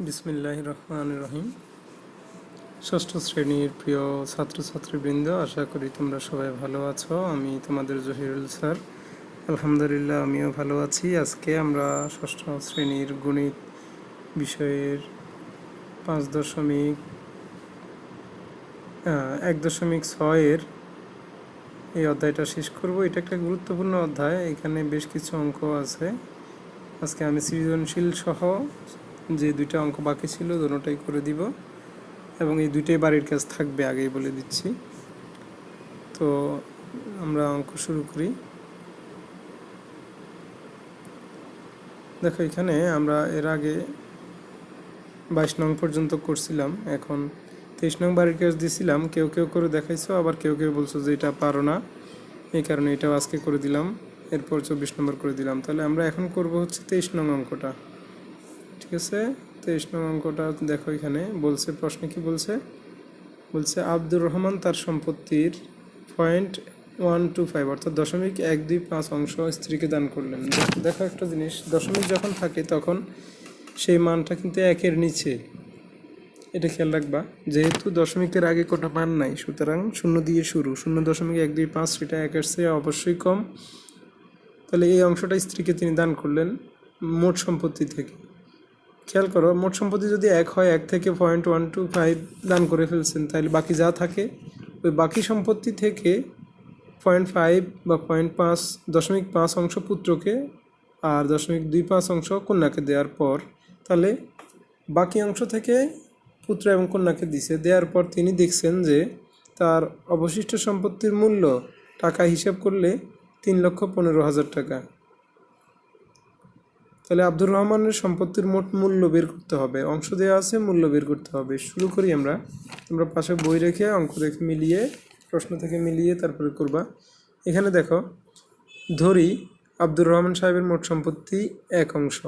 বিসমিল্লাহির রহমানির রহিম। ষষ্ঠ শ্রেণীর প্রিয় ছাত্রছাত্রীবৃন্দ, আশা করি তোমরা সবাই ভালো আছো। আমি তোমাদের জহিরুল স্যার। আলহামদুলিল্লাহ, আমিও ভালো আছি। আজকে আমরা ষষ্ঠ শ্রেণীর গণিত বিষয়ের 1.6-এর এই অধ্যায়টা শেষ করব। এটা একটা গুরুত্বপূর্ণ অধ্যায়, এখানে বেশ কিছু অঙ্ক আছে। আজকে আমি সৃজনশীল সহ যে দুইটা অঙ্ক বাকি ছিল দুটোটাই করে দিব, এবং এই দুইটাই বাড়ির কাজ থাকবে, আগেই বলে দিচ্ছি। তো আমরা অঙ্ক শুরু করি। দেখো, এখানে আমরা এর আগে 22 নং পর্যন্ত করছিলাম, এখন 23 নং বাড়ির কাজ দিছিলাম। কেউ কেউ করে দেখাইছো, আবার কেউ কেউ বলছো যে এটা পারো না, এই কারণে এটাও আজকে করে দিলাম, এরপর 24 নম্বর করে দিলাম। তাহলে আমরা এখন করব হচ্ছে 23 নং অঙ্কটা। ঠিক আছে, 23 নং অঙ্কটা দেখো, এখানে বলছে, প্রশ্নে কি বলছে? বলছে আব্দুর রহমান তার সম্পত্তির 0.125 অর্থাৎ 0.125 অংশ স্ত্রীকে দান করলেন। দেখো একটা জিনিস, দশমিক যখন থাকে তখন সেই মানটা কিন্তু একের নিচে, এটা খেয়াল রাখবা। যেহেতু দশমিকের আগে কোটা মান নাই, সুতরাং 0 দিয়ে শুরু, 0.125, সেটা একের চেয়ে অবশ্যই কম। তাহলে এই অংশটা স্ত্রীকে তিনি দান করলেন মোট সম্পত্তি থেকে। খেয়াল করো, মোট সম্পত্তি যদি 1 হয়, 1 থেকে 0.125 দান করে ফেলছেন, তাহলে বাকি যা থাকে ওই বাকি সম্পত্তি থেকে 0.5 বা 0.5 অংশ পুত্রকে আর 0.25 অংশ কন্যাকে দেওয়ার পর, তাহলে বাকি অংশ থেকে পুত্র এবং কন্যাকে দিছে। দেওয়ার পর তিনি দেখছেন যে তার অবশিষ্ট সম্পত্তির মূল্য টাকা হিসাব করলে 3,15,000 টাকা। তাহলে আব্দুর রহমানের সম্পত্তির মোট মূল্য বের করতে হবে, অংশ দেওয়া আছে, মূল্য বের করতে হবে। শুরু করি আমরা পাশে বই রেখে অঙ্ক দেখে মিলিয়ে, প্রশ্ন থেকে মিলিয়ে তারপরে করবা। এখানে দেখো, ধরি আব্দুর রহমান সাহেবের মোট সম্পত্তি 1 অংশ।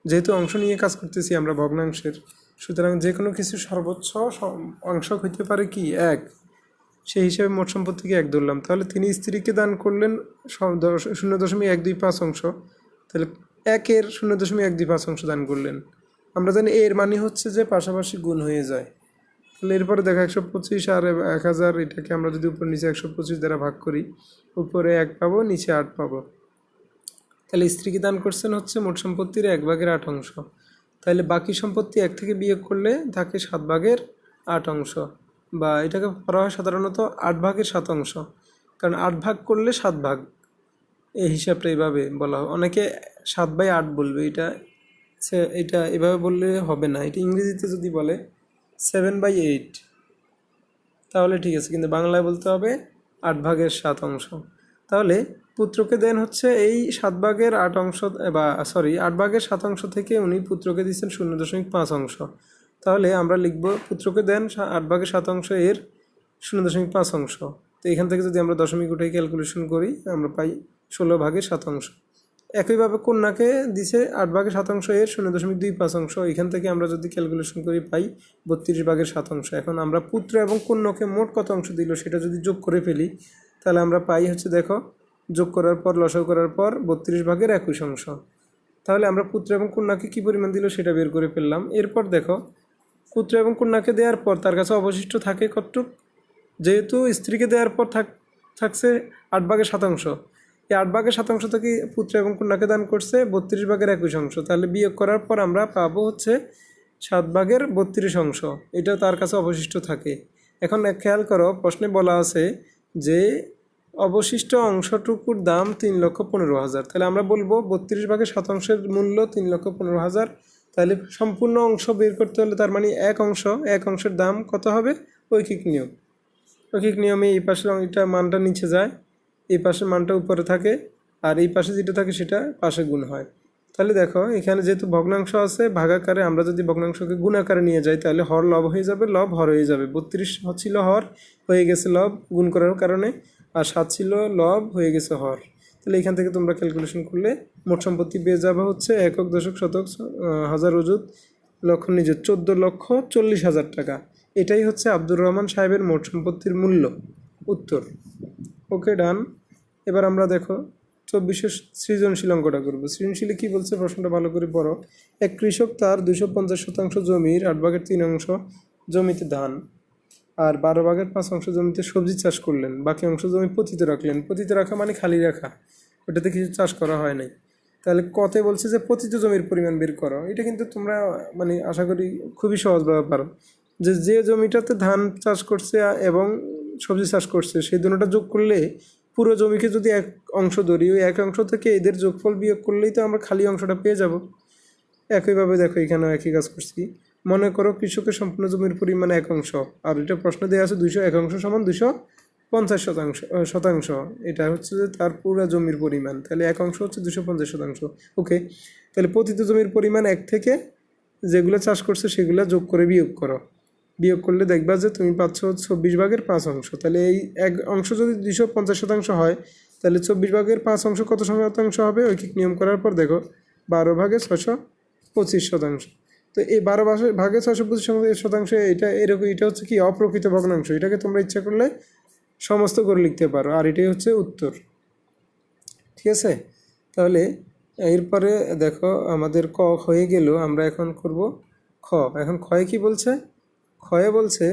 যেহেতু অংশ নিয়ে কাজ করতেছি আমরা, ভগ্নাংশের, সুতরাং যে কোনো কিছু সর্বোচ্চ অংশ হইতে পারে কি 1, সেই হিসাবে মোট সম্পত্তিকে 1 ধরলাম। তাহলে তিনি স্ত্রীকে দান করলেন 0.125 অংশ, তাহলে 1-এর 0.125 অংশ দান করলেন। আমরা জানি এর মানে হচ্ছে যে পাশাপাশি গুণ হয়ে যায়। তাহলে এরপরে দেখো 125 আর 1000, এটাকে আমরা যদি উপর নিচে 125 দ্বারা ভাগ করি, উপরে 1 পাবো, নিচে 8 পাবো। তাহলে স্ত্রীকে দান করছেন হচ্ছে মোট সম্পত্তির 1/8 অংশ। তাহলে বাকি সম্পত্তি 1 থেকে বিয়োগ করলে থাকে 7/8 অংশ, বা এটাকে করা হয় সাধারণত 8/7 অংশ, কারণ 8 ভাগ করলে 7 ভাগ, এই হিসাবটা এইভাবে বলা হয়। অনেকে 7/8 বলবে, এটা এভাবে বললে হবে না। এটা ইংরেজিতে যদি বলে 7/8 তাহলে ঠিক আছে, কিন্তু বাংলায় বলতে হবে 8/7 অংশ। তাহলে পুত্রকে দেন হচ্ছে এই 7/8 অংশ, বা 8/7 অংশ থেকে উনি পুত্রকে দিচ্ছেন 0.5 অংশ। তাহলে আমরা লিখব পুত্রকে দেন 8/7 অংশ এর 0.5 অংশ। তো এখান থেকে যদি আমরা দশমিক উঠে ক্যালকুলেশন করি, আমরা পাই 16/7 অংশ। একইভাবে কন্যাকে দিছে 8/7 অংশ এর 0.25 অংশ। এখান থেকে আমরা যদি ক্যালকুলেশন করি পাই 32/7 অংশ। এখন আমরা পুত্র এবং কন্যাকে মোট কত অংশ দিল সেটা যদি যোগ করে ফেলি, তাহলে আমরা পাই হচ্ছে, দেখো, যোগ করার পর লসাগু করার পর 32/21 অংশ। তাহলে আমরা পুত্র এবং কন্যাকে কী পরিমাণ দিল সেটা বের করে ফেললাম। এরপর দেখো, পুত্র এবং কন্যাকে দেওয়ার পর তার কাছে অবশিষ্ট থাকে কতটুক? যেহেতু স্ত্রীকে দেওয়ার পর থাকছে 8/7 অংশ, এই 8/7 অংশ থেকে পুত্র এবং কন্যাকে দান করছে 32/21 অংশ। তাহলে বিয়োগ করার পর আমরা পাবো হচ্ছে 7/32 অংশ, এটা তার কাছে অবশিষ্ট থাকে। এখন খেয়াল করো, প্রশ্নে বলা আছে যে অবশিষ্ট অংশটুকুর দাম 3,15,000। তাহলে আমরা বলবো 32/7 অংশের মূল্য 3,15,000। তাহলে সম্পূর্ণ অংশ বের করতে হলে তার মানে এক অংশের দাম কত হবে? ঐকিক নিয়মে এই পাশের এটা মানটা নিচে যায়, এই পাশের মানটা উপরে থাকে, আর এই পাশে যেটা থাকে সেটা পাশে গুণ হয়। তাহলে দেখো, এখানে যেহেতু ভগ্নাংশ আছে, ভাগাকারে আমরা যদি ভগ্নাংশকে গুণ আকারে নিয়ে যাই, তাহলে হর লব হয়ে যাবে, লব হর হয়ে যাবে। 32 ছিল হর, হয়ে গেছে লব গুণ করার কারণে, আর 7 ছিল লব, হয়ে গেছে হর। তাহলে এখান থেকে তোমরা ক্যালকুলেশন করলে মোট সম্পত্তি পেয়ে যাবে হচ্ছে একক, দশক, শতক, হাজার, অযুত, লক্ষ, নিযুত 14,40,000 টাকা। এটাই হচ্ছে আব্দুর রহমান সাহেবের মোট সম্পত্তির মূল্য। উত্তর। ওকে, ডান। এবার আমরা দেখো 2400 সৃজনশীল অঙ্কটা করবো। সৃজনশীলে কি বলছে প্রশ্নটা ভালো করে পড়ো। এক কৃষক তার 250% জমির 8/3 জমিতে ধান আর 12/5 জমিতে সবজি চাষ করলেন, বাকি অংশ জমি পতিত রাখলেন। পতিত রাখা মানে খালি রাখা, ওটাতে কিছু চাষ করা হয় নাই। তাহলে কতে বলছে যে পতিত জমির পরিমাণ বের করো। এটা কিন্তু তোমরা মানে আশা করি খুবই সহজভাবে পারো, যে যে জমিটাতে ধান চাষ করছে এবং সবজি চাষ করছে সেই দুটোটা যোগ করলে পুরো জমিকে যদি এক অংশ ধরি, ওই এক অংশ থেকে এদের যোগফল বিয়োগ করলেই তো আমরা খালি অংশটা পেয়ে যাব। একইভাবে দেখো এখানেও একই কাজ করছি। মনে করো কৃষকের সম্পূর্ণ জমির পরিমাণ 1 আর এটা প্রশ্ন দেওয়া আছে 200 সমান 250 শতাংশ। এটা হচ্ছে যে তার পুরো জমির পরিমাণ, তাহলে 1 হচ্ছে 250 শতাংশ। ওকে, তাহলে পতিত জমির পরিমাণ 1 থেকে যেগুলো চাষ করছে সেগুলো যোগ করে বিয়োগ করো। বিয়োগ করলে দেখবা যে তুমি পাচ্ছ 24/5। তাহলে এই এক অংশ যদি 250 শতাংশ হয়, তাহলে 24/5 কত শতাংশ হবে? ঐকিক নিয়ম করার পর দেখো 12/625। তো এই 12/625 এটা এরকম, এটা হচ্ছে কি অপ্রকৃত ভগ্নাংশ। এটাকে তোমরা ইচ্ছা করলে সমস্ত করে লিখতে পারো, আর এটাই হচ্ছে উত্তর। ঠিক আছে, তাহলে এরপরে দেখো আমাদের ক হয়ে গেল, আমরা এখন করব খ। এখন ক্ষয়ে কি বলছে? ক্ষয়ে বলছে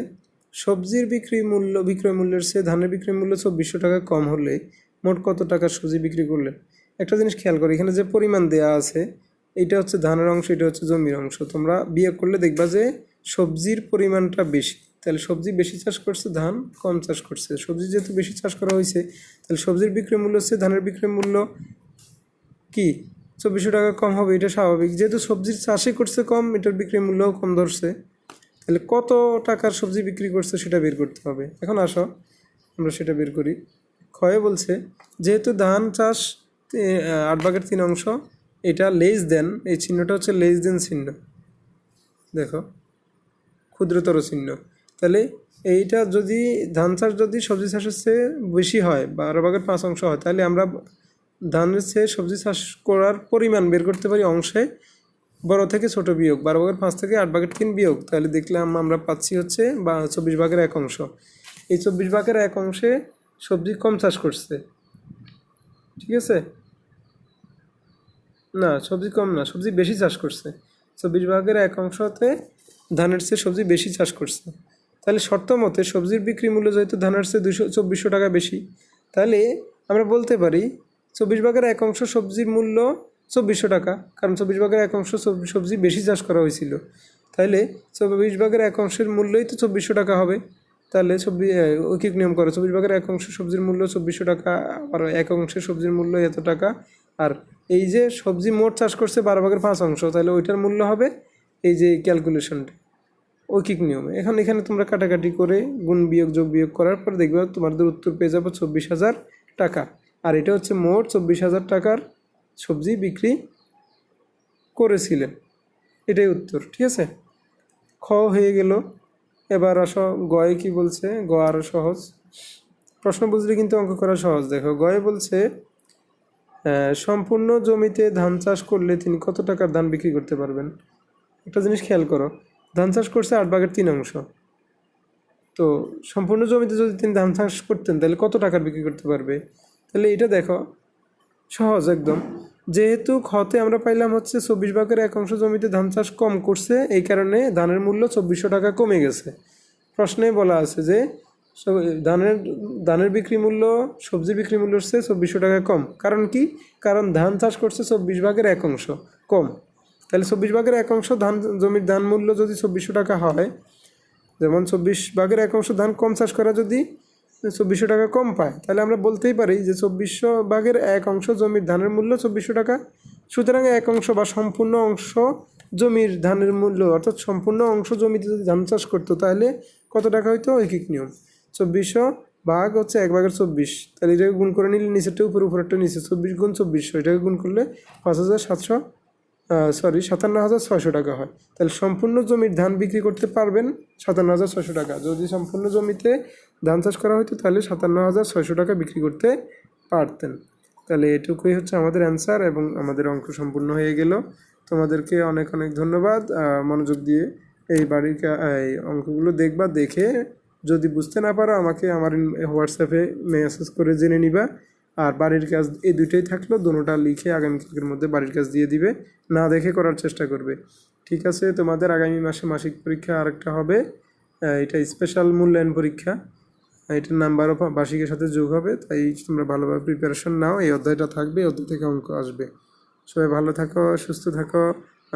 সবজির বিক্রয় মূল্যের চেয়ে ধানের বিক্রয় মূল্য 2400 টাকা কম হলে মোট কত টাকার সবজি বিক্রি করলেন। একটা জিনিস খেয়াল করো, এখানে যে পরিমাণ দেয়া আছে এটা হচ্ছে ধানের অংশ, এটা হচ্ছে জমির অংশ। তোমরা বিয়োগ করলে দেখবা যে সবজির পরিমাণটা বেশি, তাহলে সবজি বেশি চাষ করছে, ধান কম চাষ করছে। সবজি যেহেতু বেশি চাষ করা হয়েছে, তাহলে সবজির বিক্রয় মূল্য হচ্ছে ধানের বিক্রয় মূল্য কি 2400 টাকা কম হবে, এটা স্বাভাবিক। যেহেতু সবজির চাষই করছে কম, এটার বিক্রয় মূল্যও কম ধরছে। তাহলে কত টাকার সবজি বিক্রি করছে সেটা বের করতে হবে। এখন আসো আমরা সেটা বের করি। ক্ষয়ে বলছে যেহেতু ধান চাষ 8/3, এটা লেস দেন, এই চিহ্নটা হচ্ছে লেস দেন চিহ্ন, দেখো ক্ষুদ্রতর চিহ্ন। তাহলে এইটা যদি ধান চাষ যদি সবজি চাষের চেয়ে বেশি হয়, 12/5 হয়, তাহলে আমরা ধানের চেয়ে সবজি চাষ করার পরিমাণ বের করতে পারি অংশে বড় থেকে ছোট বিয়োগ, 12/5 থেকে 8/3 বিয়োগ। তাহলে দেখলাম আমরা পাচ্ছি হচ্ছে 24/1। এই 24/1 সবজি কম চাষ করছে। ঠিক আছে, না সবজি কম না, সবজি বেশি চাষ করছে। 24/1 ধানের চেয়ে সবজি বেশি চাষ করছে। তাহলে শর্ত মতে সবজির বিক্রি মূল্য যেহেতু ধানের চেয়ে 2400 টাকা বেশি, তাহলে আমরা বলতে পারি 24/1 সবজির মূল্য 2400 টাকা, কারণ 24/1 সবজি বেশি চাষ করা হয়েছিল। তাহলে 24/1 মূল্যই তো 2400 টাকা হবে। তাহলে ঐকিক নিয়ম করো, 24/1 সবজির মূল্য 2400 টাকা, আর 1 সবজির মূল্য এত টাকা। আর এই যে সবজি মোট চাষ করছে 12/5, তাহলে ওইটার মূল্য হবে এই যে ক্যালকুলেশনটা ঐকিক নিয়মে। এখানে তোমরা কাটাকাটি করে গুণ বিয়োগ যোগ বিয়োগ করার পর দেখবে তোমাদের উত্তর পেয়ে যাবো 24,000 টাকা। আর এটা হচ্ছে মোট 24,000 টাকার সবজি বিক্রি করেছিলেন, এটাই উত্তর। ঠিক আছে, খ হয়ে গেল। এবার আসো গয়ে কি বলছে। গ আরও সহজ, প্রশ্ন বুঝলে কিন্তু অঙ্ক করা সহজ। দেখো গয়ে বলছে সম্পূর্ণ জমিতে ধান চাষ করলে তিনি কত টাকার ধান বিক্রি করতে পারবেন। একটা জিনিস খেয়াল করো, ধান চাষ করছে 8/3। তো সম্পূর্ণ জমিতে যদি তিনি ধান চাষ করতেন তাহলে কত টাকার বিক্রি করতে পারবে। তাহলে এটা দেখো সহজ একদম। যেহেতু খতে আমরা পাইলাম হচ্ছে 24/1 জমিতে ধান চাষ কম করছে, এই কারণে ধানের মূল্য 2400 টাকা কমে গেছে। প্রশ্নে বলা আছে যে ধানের বিক্রি মূল্য সবজির বিক্রি মূল্যের চেয়ে 2400 টাকা কম। কারণ কি? কারণ ধান চাষ করছে 24/1 কম। তাহলে 24/1 ধান জমির ধান মূল্য যদি 2400 টাকা হয়, যেমন 24/1 ধান কম চাষ করা যদি 2400 টাকা কম পায়, তাহলে আমরা বলতেই পারি যে 24/1 জমির ধানের মূল্য 2400 টাকা। সুতরাং 1 বা সম্পূর্ণ অংশ জমির ধানের মূল্য, অর্থাৎ সম্পূর্ণ অংশ জমিতে যদি ধান চাষ করতো তাহলে কত টাকা হইতো? ঐকিক নিয়ম 2400 ভাগ হচ্ছে 1/24। তাহলে এটাকে গুণ করে নিলে নিচেরটা উপরেরটা নিচে, 24 গুণ 2400, এটাকে গুণ করলে 57,600 টাকা হয়। তাহলে সম্পূর্ণ জমির ধান বিক্রি করতে পারবেন 57,600 টাকা। যদি সম্পূর্ণ জমিতে ধান চাষ করা হতো তাহলে 57,600 টাকা বিক্রি করতে পারতেন। তাহলে এটুকুই হচ্ছে আমাদের অ্যান্সার, এবং আমাদের অঙ্ক সম্পূর্ণ হয়ে গেল। তোমাদেরকে অনেক অনেক ধন্যবাদ। মনোযোগ দিয়ে এই অঙ্কগুলো দেখবা, দেখে যদি বুঝতে না পারো আমাকে আমার হোয়াটসঅ্যাপে মেসেজ করে জেনে নিবা। আর বাড়ির কাজ এই দুইটাই থাকলো, দুটোটা লিখে আগামীকালকের মধ্যে বাড়ির কাজ দিয়ে দিবে, না দেখে করার চেষ্টা করবে। ঠিক আছে, তোমাদের আগামী মাসে মাসিক পরীক্ষা আরেকটা হবে, এটা স্পেশাল মূল্যায়ন পরীক্ষা, এটার নাম্বারও বার্ষিকের সাথে যোগ হবে, তাই তোমরা ভালোভাবে প্রিপারেশন নাও। এই অধ্যায়টা থাকবে, এই অধ্যায় থেকে অঙ্ক আসবে। সবাই ভালো থাকো, সুস্থ থাকো,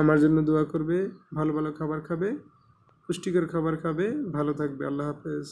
আমার জন্য দোয়া করবে, ভালো ভালো খাবার খাবে, পুষ্টিকর খাবার খাবে, ভালো থাকবে। আল্লাহ হাফেজ।